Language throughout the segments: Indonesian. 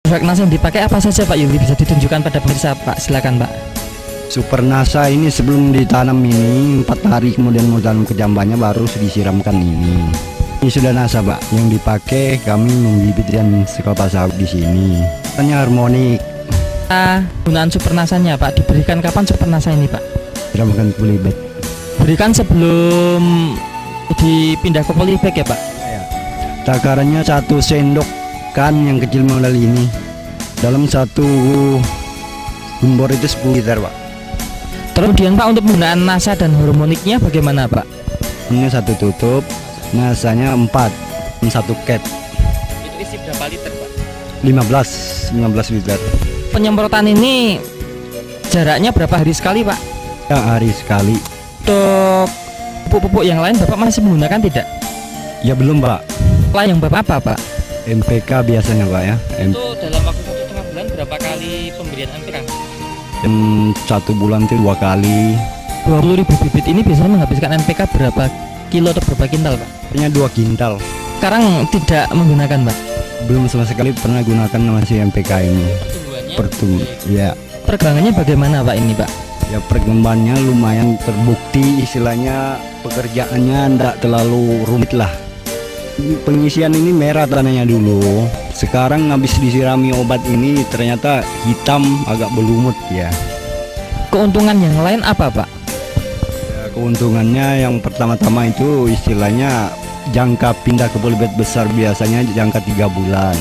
Produk NASA yang dipakai apa saja Pak Yuli? Bisa ditunjukkan pada pemirsa Pak, silakan Pak. Super NASA ini sebelum ditanam ini 4 hari kemudian mau tanam ke jambannya baru disiramkan ini. Ini sudah NASA Pak, yang dipakai kami membibitkan kelapa sawit di sini. Tanya harmonik. Gunaan Super NASA-nya Pak, diberikan kapan Super NASA ini Pak? Siramkan polybag. Berikan sebelum dipindah ke polybag ya Pak? Takarannya 1 sendok kan yang kecil model ini. Dalam 1 gumbor itu 10 liter Pak. Kemudian Pak, untuk penggunaan NASA dan harmoniknya bagaimana Pak? Ini 1 tutup, NASA-nya 4, 1 cat. Itu isi berapa liter Pak? 15 liter. Penyemprotan ini jaraknya berapa hari sekali Pak? Ya, hari sekali. Untuk pupuk-pupuk yang lain Bapak masih menggunakan tidak? Ya belum Pak. Lah yang Bapak apa Pak? MPK biasanya Pak ya. Itu dalam waktu 1,5 bulan berapa kali pemberian MPK? 1 bulan itu 2 kali. 20.000 bibit ini biasanya menghabiskan NPK berapa kilo atau berapa kintal Pak? Artinya 2 kintal. Sekarang tidak menggunakan Pak? Belum sama sekali pernah gunakan masih MPK ini. Pertumbuhannya? Ya. Perkembangannya bagaimana Pak ini Pak? Ya perkembangannya lumayan terbukti, istilahnya pekerjaannya tidak terlalu rumit lah. Pengisian ini merah tanahnya dulu. Sekarang habis disirami obat ini ternyata hitam agak berlumut ya. Keuntungan yang lain apa Pak? Ya, keuntungannya yang pertama-tama itu istilahnya jangka pindah ke polybag besar biasanya jangka 3 bulan.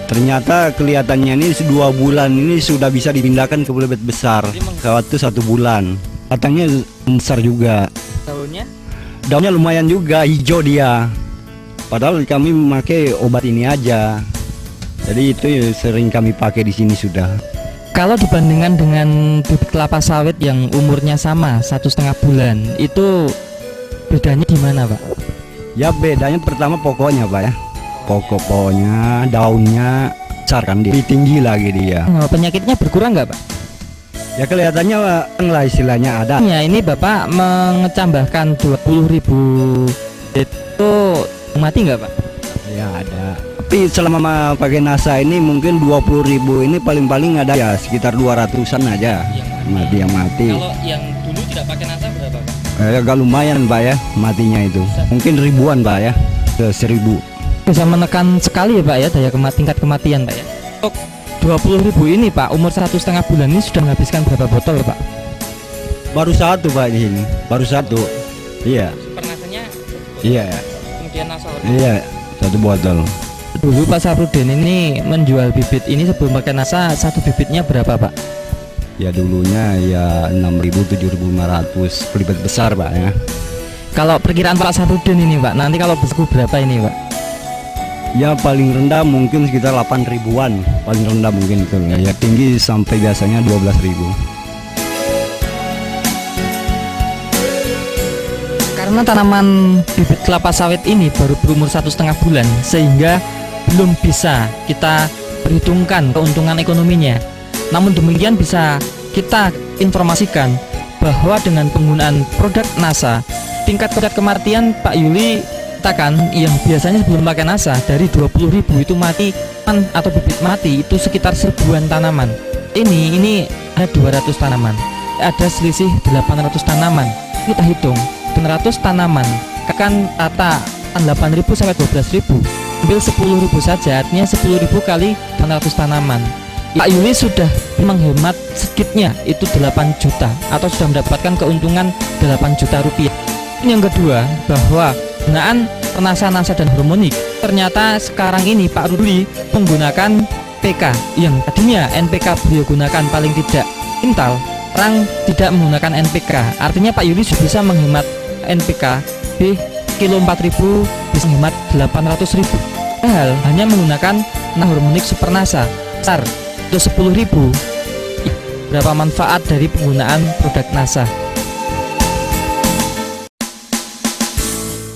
Ternyata kelihatannya ini 2 bulan ini sudah bisa dipindahkan ke polybag besar. Waktu 1 bulan. Katanya besar juga. Daunnya? Daunnya lumayan juga, hijau dia. Padahal kami memakai obat ini aja. Jadi itu sering kami pakai di sini sudah. Kalau dibandingkan dengan bibit kelapa sawit yang umurnya sama 1,5 bulan, itu bedanya di mana Pak? Ya bedanya pertama pokoknya Pak ya. Pokoknya daunnya besar kan dia. Lebih tinggi lagi dia. Penyakitnya berkurang nggak Pak? Ya kelihatannya lah istilahnya ada. Ya ini Bapak mengecambahkan 20.000 itu mati nggak Pak? Ya ada. Tapi selama pakai NASA ini mungkin 20.000 ini paling-paling ada ya sekitar 200-an aja yang mati. Kalau yang dulu tidak pakai NASA berapa Pak? Agak lumayan Pak ya matinya itu. Mungkin ribuan Pak ya, ke 1.000. Bisa menekan sekali ya Pak ya daya tingkat kematian Pak ya. Untuk 20.000 ini Pak, umur 1,5 bulan ini sudah menghabiskan berapa botol Pak? Baru 1 Pak di sini, baru 1. Iya. Super NASA-nya? Iya. Kemudian NASA? Iya, 1 botol. Dulu Pak Saprudin ini menjual bibit ini sebelum pakai NASA, 1 bibitnya berapa Pak? Ya dulunya ya 6.000 7.500 polybag besar Pak ya. Kalau perkiraan Pak Saprudin ini Pak, nanti kalau besku berapa ini Pak? Ya paling rendah mungkin sekitar 8.000-an, paling rendah mungkin itu. Ya tinggi sampai biasanya 12.000. Karena tanaman bibit kelapa sawit ini baru berumur 1,5 bulan, sehingga belum bisa kita perhitungkan keuntungan ekonominya. Namun demikian bisa kita informasikan bahwa dengan penggunaan produk NASA, tingkat kematian Pak Yuli katakan yang biasanya sebelum pakai NASA dari 20.000 itu mati atau bibit mati itu sekitar 1.000-an tanaman. Ini ada 200 tanaman, ada selisih 800 tanaman. Kita hitung 900 tanaman akan rata 8.000 sampai 12.000. Ambil 10.000 saja, artinya 10.000 kali 800 tanaman. Pak Yuli sudah menghemat sedikitnya itu 8 juta atau sudah mendapatkan keuntungan 8 juta rupiah. Yang kedua, bahwa penggunaan NASA dan harmonik ternyata sekarang ini Pak Rudi menggunakan PK yang tadinya NPK beliau gunakan paling tidak kintal, sekarang tidak menggunakan NPK. Artinya Pak Yuli sudah bisa menghemat NPK di kilo 4.000 bisa menghemat 800.000. Padahal hanya menggunakan harmonik Super NASA besar itu 10.000. Berapa manfaat dari penggunaan produk NASA?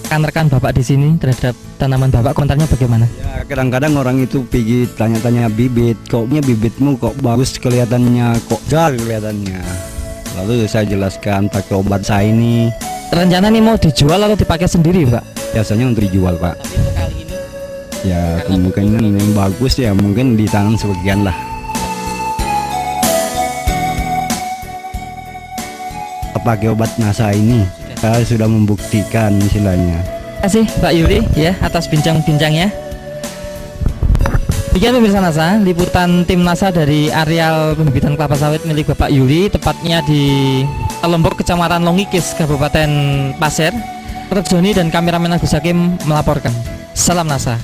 Rekan-rekan Bapak di sini terhadap tanaman Bapak, komentarnya bagaimana? Ya kadang-kadang orang itu pergi tanya-tanya bibit, koknya bibitmu kok bagus kelihatannya, kok jar kelihatannya. Lalu saya jelaskan pakai obat saya ini. Rencana nih mau dijual atau dipakai sendiri Pak? Biasanya untuk dijual Pak. Tapi untuk kali ini? Ya kemungkinan yang bagus ya mungkin ditanam sebagian lah. Pakai obat NASA ini sudah membuktikan istilahnya. Terima kasih Pak Yuli ya atas bincang-bincangnya. Demikian pemirsa NASA, liputan tim NASA dari areal pembibitan kelapa sawit milik Bapak Yuli, tepatnya di Lombok, Kecamatan Longikis, Kabupaten Pasir. Dr. Joni dan kameramen Agus Hakim melaporkan. Salam NASA.